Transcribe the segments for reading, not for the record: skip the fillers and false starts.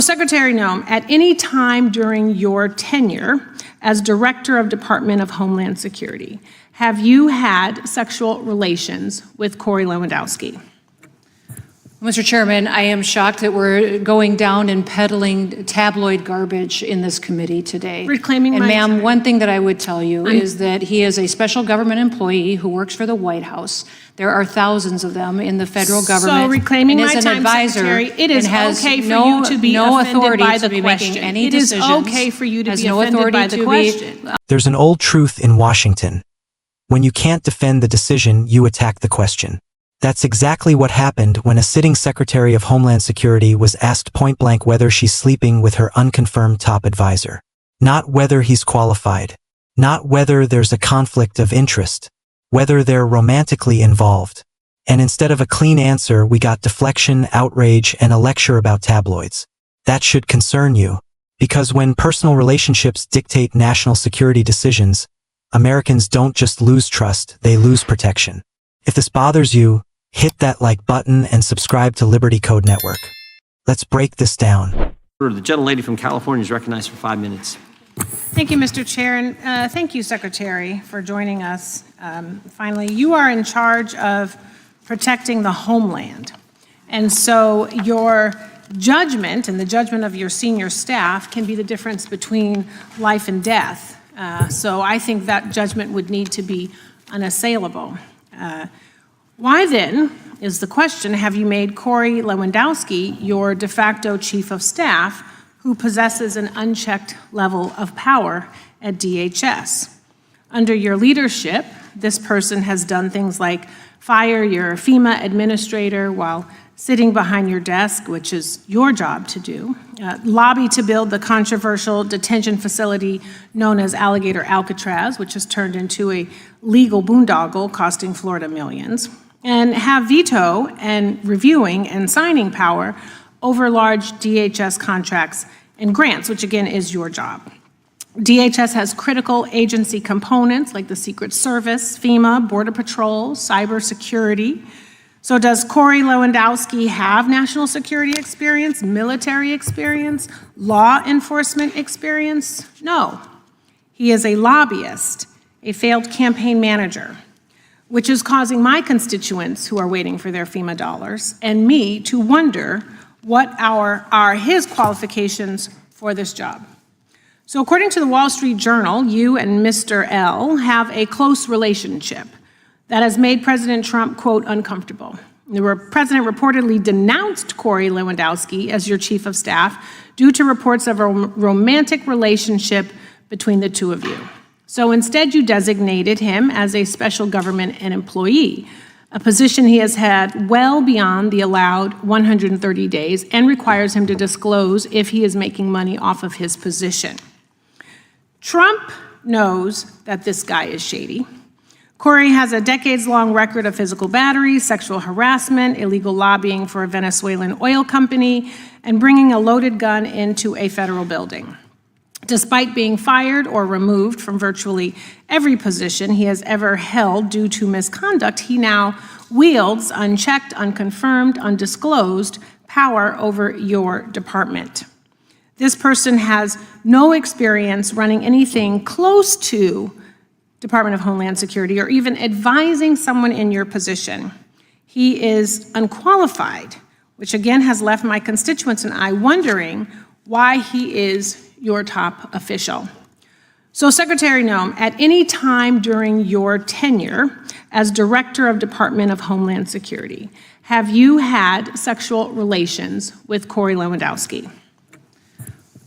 Secretary Noem, at any time during your tenure as Director of Department of Homeland Security, have you had sexual relations with Corey Lewandowski? Mr. Chairman, I am shocked that we're going down and peddling tabloid garbage in this committee today. Reclaiming and my ma'am, time. one thing that I would tell you is that he is a special government employee who works for the White House. There are thousands of them in the federal government. So reclaiming and my is an time, advisor Secretary, it is and has okay for no, you to be no offended authority by to the be question. making any it is decisions. okay for you to has be no offended by the to question. There's an old truth in Washington. When you can't defend the decision, you attack the question. That's exactly what happened when a sitting Secretary of Homeland Security was asked point-blank whether she's sleeping with her unconfirmed top advisor. Not whether he's qualified. Not whether there's a conflict of interest. Whether they're romantically involved. And instead of a clean answer, we got deflection, outrage, and a lecture about tabloids. That should concern you, because when personal relationships dictate national security decisions, Americans don't just lose trust, they lose protection. If this bothers you, hit that like button and subscribe to Liberty Code Network. Let's break this down. The gentlelady from California is recognized for 5 minutes. Thank you, Mr. Chair, and thank you, Secretary, for joining us. Finally, you are in charge of protecting the homeland. And so your judgment and the judgment of your senior staff can be the difference between life and death. So I think that judgment would need to be unassailable. Why then, is the question, have you made Corey Lewandowski your de facto chief of staff who possesses an unchecked level of power at DHS? Under your leadership, this person has done things like fire your FEMA administrator while sitting behind your desk, which is your job to do, lobby to build the controversial detention facility known as Alligator Alcatraz, which has turned into a legal boondoggle costing Florida millions, and have veto and reviewing and signing power over large DHS contracts and grants, which again is your job. DHS has critical agency components like the Secret Service, FEMA, Border Patrol, cybersecurity. So does Corey Lewandowski have national security experience, military experience, law enforcement experience? No. He is a lobbyist, a failed campaign manager, which is causing my constituents who are waiting for their FEMA dollars and me to wonder what are his qualifications for this job. So according to the Wall Street Journal, you and Mr. L have a close relationship that has made President Trump, quote, uncomfortable. The president reportedly denounced Corey Lewandowski as your chief of staff due to reports of a romantic relationship between the two of you. So instead, you designated him as a special government and employee, a position he has had well beyond the allowed 130 days and requires him to disclose if he is making money off of his position. Trump knows that this guy is shady. Corey has a decades-long record of physical battery, sexual harassment, illegal lobbying for a Venezuelan oil company, and bringing a loaded gun into a federal building. Despite being fired or removed from virtually every position he has ever held due to misconduct, he now wields unchecked, unconfirmed, undisclosed power over your department. This person has no experience running anything close to Department of Homeland Security or even advising someone in your position. He is unqualified, which again has left my constituents and I wondering why he is your top official. So Secretary Noem, at any time during your tenure as Director of Department of Homeland Security, have you had sexual relations with Corey Lewandowski?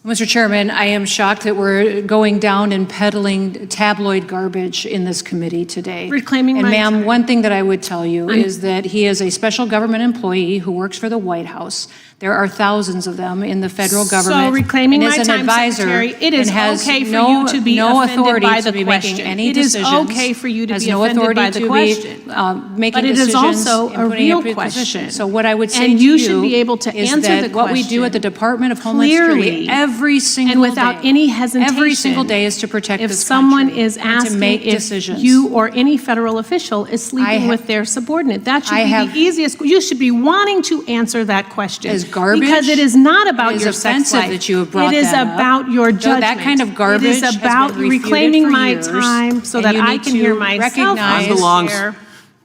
Mr. Chairman, I am shocked that we're going down and peddling tabloid garbage in this committee today. Reclaiming and my ma'am, time. one thing that I would tell you is that he is a special government employee who works for the White House. There are thousands of them in the federal government. So reclaiming and my is an time, advisor Secretary, it is and has okay for no, you to be no offended authority by to the be question. making any It is decisions. okay for you to has be no offended authority by the to question. Be, making but it decisions is also a and putting real up your question. position. So what I would say and to you should be able to is answer that the what we do question at the Department of Homeland Security clearly every single day. And without any hesitation. Every single day is to protect If this someone country is and to asking make if decisions. you or any federal official is sleeping with their subordinate, that should be the easiest. You should be wanting to answer that question. Is garbage. Because it is not about It is your sex offensive life. that you have brought It is that up. about your So judgment. that kind of garbage It is has about been refuted reclaiming for my years, time so and that you I need can to hear myself. recognize-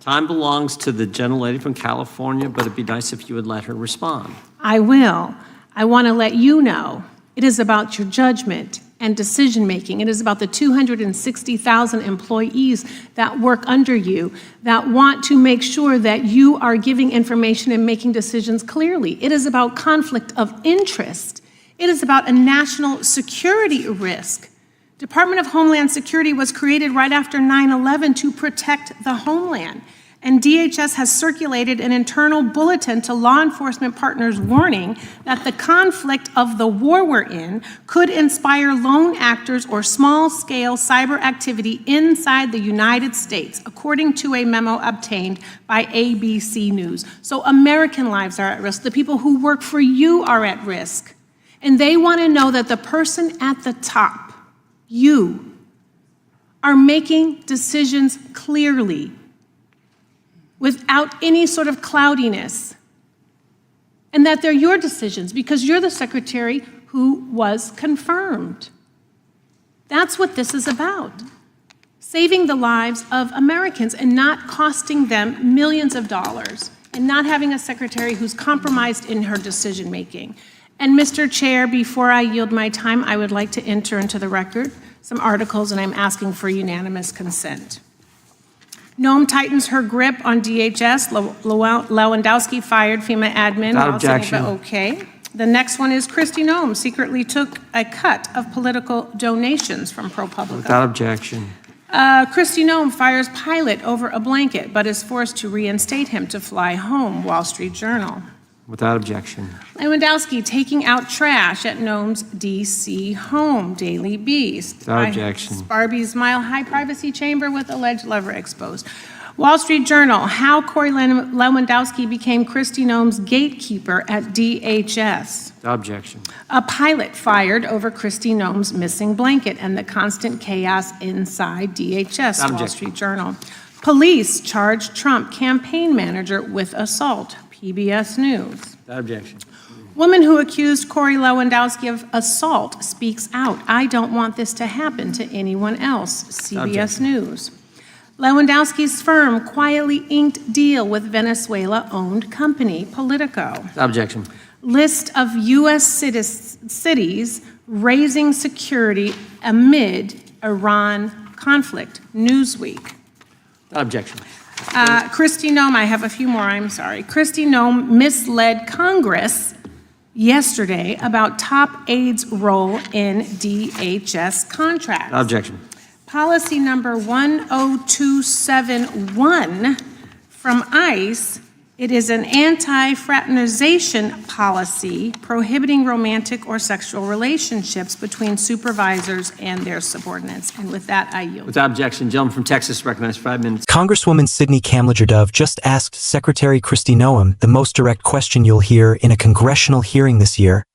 Time belongs to the gentlelady from California, but it'd be nice if you would let her respond. I will. I want to let you know it is about your judgment and decision-making. It is about the 260,000 employees that work under you that want to make sure that you are giving information and making decisions clearly. It is about conflict of interest. It is about a national security risk. Department of Homeland Security was created right after 9/11 to protect the homeland. And DHS has circulated an internal bulletin to law enforcement partners warning that the conflict of the war we're in could inspire lone actors or small-scale cyber activity inside the United States, according to a memo obtained by ABC News. So American lives are at risk. The people who work for you are at risk. And they want to know that the person at the top, you, are making decisions clearly, without any sort of cloudiness, and that they're your decisions because you're the secretary who was confirmed. That's what this is about. Saving the lives of Americans and not costing them millions of dollars and not having a secretary who's compromised in her decision-making. And Mr. Chair, before I yield my time, I would like to enter into the record some articles, and I'm asking for unanimous consent. Noem tightens her grip on DHS. Lewandowski fired FEMA admin. Without while sitting objection. Okay. The next one is Kristi Noem secretly took a cut of political donations from ProPublica. Without objection. Kristi Noem fires pilot over a blanket, but is forced to reinstate him to fly home. Wall Street Journal. Without objection. Lewandowski taking out trash at Noem's D.C. home. Daily Beast. Without objection. Barbie's Mile High privacy chamber with alleged lover exposed. Wall Street Journal, how Corey Lewandowski became Kristi Noem's gatekeeper at DHS. Without objection. A pilot fired over Kristi Noem's missing blanket and the constant chaos inside DHS. Without Wall objection. Street Journal. Police charged Trump campaign manager with assault. PBS News. Without objection. Woman who accused Corey Lewandowski of assault speaks out. I don't want this to happen to anyone else. CBS News. Lewandowski's firm quietly inked deal with Venezuela-owned company, Politico. Without objection. List of U.S. cities raising security amid Iran conflict. Newsweek. Without objection. Kristi Noem, I have a few more, I'm sorry. Kristi Noem misled Congress yesterday about top aides' role in DHS contracts. Without objection. Policy number 10271 from ICE, it is an anti-fraternization policy prohibiting romantic or sexual relationships between supervisors and their subordinates. And with that, I yield. Without objection. Gentleman from Texas, recognized for 5 minutes. Congresswoman Sydney Kamlager-Dove just asked Secretary Kristi Noem the most direct question you'll hear in a congressional hearing this year.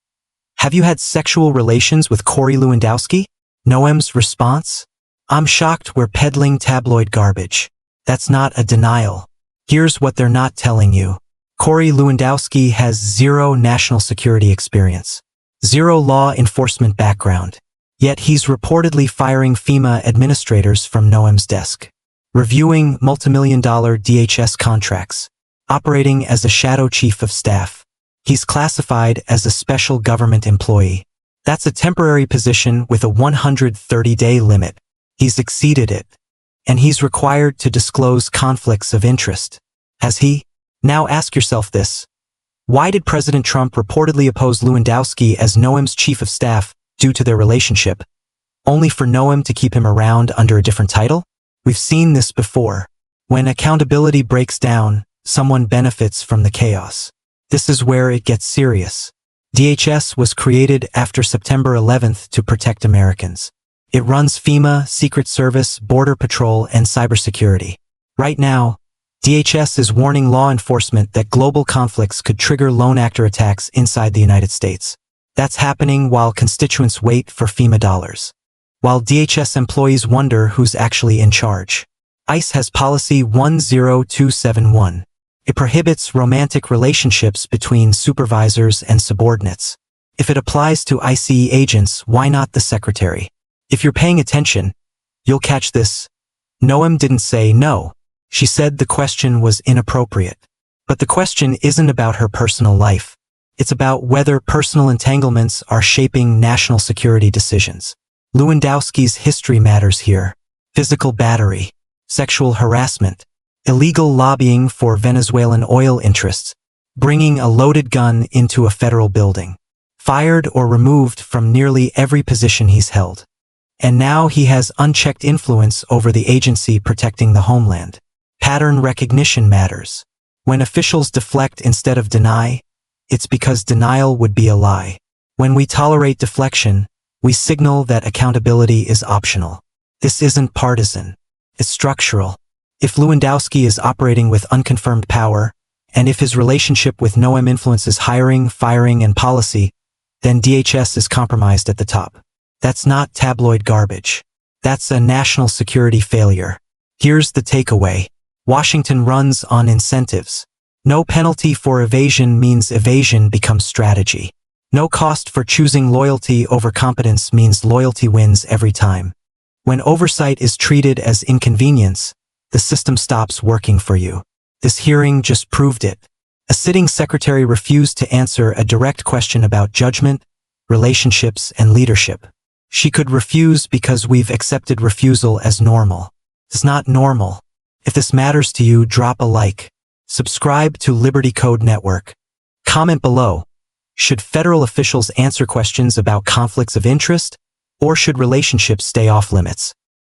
Have you had sexual relations with Corey Lewandowski? Noem's response? I'm shocked we're peddling tabloid garbage. That's not a denial. Here's what they're not telling you. Corey Lewandowski has zero national security experience, zero law enforcement background. Yet he's reportedly firing FEMA administrators from Noem's desk, reviewing multimillion-dollar DHS contracts, operating as a shadow chief of staff. He's classified as a special government employee. That's a temporary position with a 130-day limit. He's exceeded it, and he's required to disclose conflicts of interest. Has he? Now ask yourself this. Why did President Trump reportedly oppose Lewandowski as Noem's chief of staff due to their relationship, only for Noem to keep him around under a different title? We've seen this before. When accountability breaks down, someone benefits from the chaos. This is where it gets serious. DHS was created after September 11th to protect Americans. It runs FEMA, Secret Service, Border Patrol, and cybersecurity. Right now, DHS is warning law enforcement that global conflicts could trigger lone actor attacks inside the United States. That's happening while constituents wait for FEMA dollars. While DHS employees wonder who's actually in charge. ICE has Policy 10271. It prohibits romantic relationships between supervisors and subordinates. If it applies to ICE agents, why not the secretary? If you're paying attention, you'll catch this. Noem didn't say no. She said the question was inappropriate. But the question isn't about her personal life. It's about whether personal entanglements are shaping national security decisions. Lewandowski's history matters here. Physical battery, sexual harassment, illegal lobbying for Venezuelan oil interests, bringing a loaded gun into a federal building, fired or removed from nearly every position he's held. And now he has unchecked influence over the agency protecting the homeland. Pattern recognition matters. When officials deflect instead of deny, it's because denial would be a lie. When we tolerate deflection, we signal that accountability is optional. This isn't partisan. It's structural. If Lewandowski is operating with unconfirmed power, and if his relationship with Noem influences hiring, firing, and policy, then DHS is compromised at the top. That's not tabloid garbage. That's a national security failure. Here's the takeaway. Washington runs on incentives. No penalty for evasion means evasion becomes strategy. No cost for choosing loyalty over competence means loyalty wins every time. When oversight is treated as inconvenience, the system stops working for you. This hearing just proved it. A sitting secretary refused to answer a direct question about judgment, relationships, and leadership. She could refuse because we've accepted refusal as normal. It's not normal. If this matters to you, drop a like. Subscribe to Liberty Code Network. Comment below. Should federal officials answer questions about conflicts of interest, or should relationships stay off limits?